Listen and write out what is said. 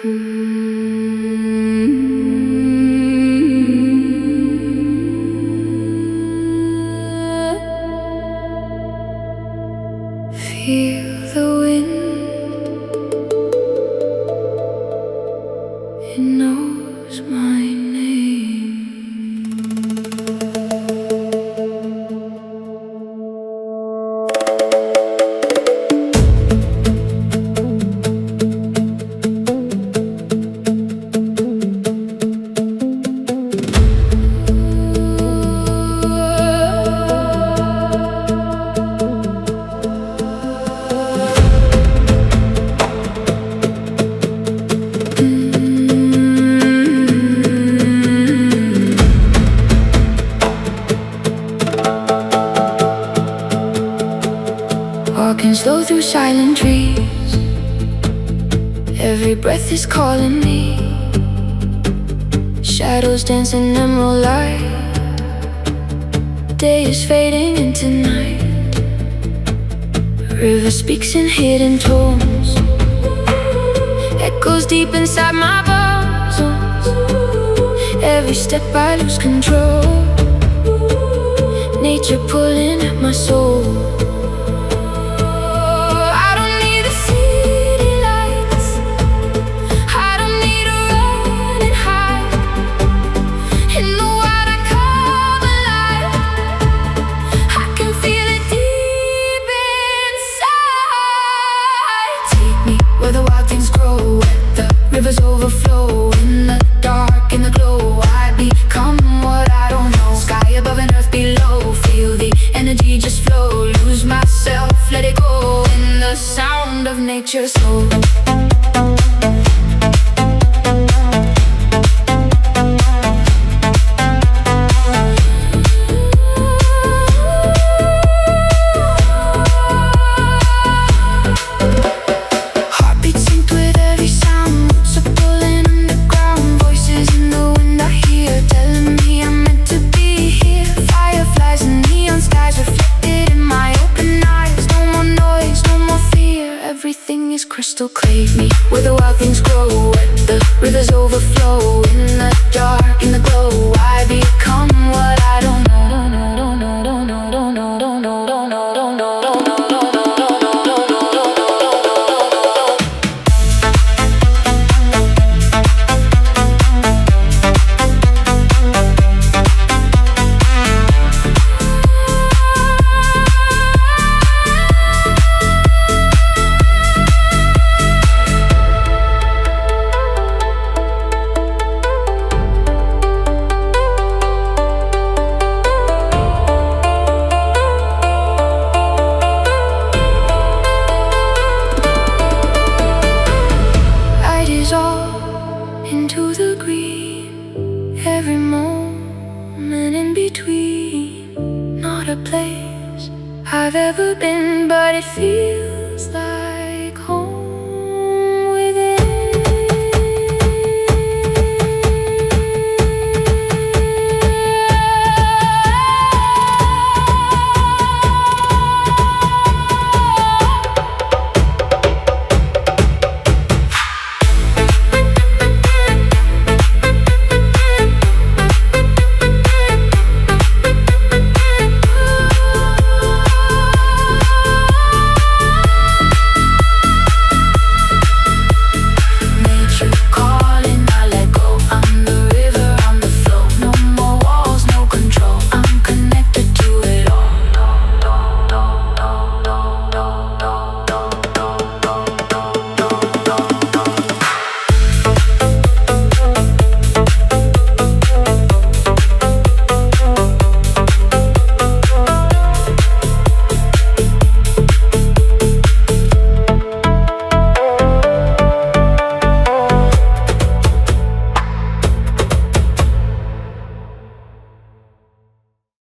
Feel the wind, it knows my name. Walking slow through silent trees, every breath is calling me. Shadows dance in emerald light, day is fading into night. River speaks in hidden tones, echoes deep inside my bones. Every step I lose control, nature pulling at my soul. Where the wild things grow, where the rivers overflow. In the dark, in the glow, I become what I don't know. Sky above and earth below, feel the energy just flow. Lose myself, let it go, in the sound of nature's soul. Everything is crystal clear. Me where the wild things grow, where the rivers overflow. In the dark, in the glow, I become what I don't know. Into the green, every moment in between. Not a place I've ever been, but it feels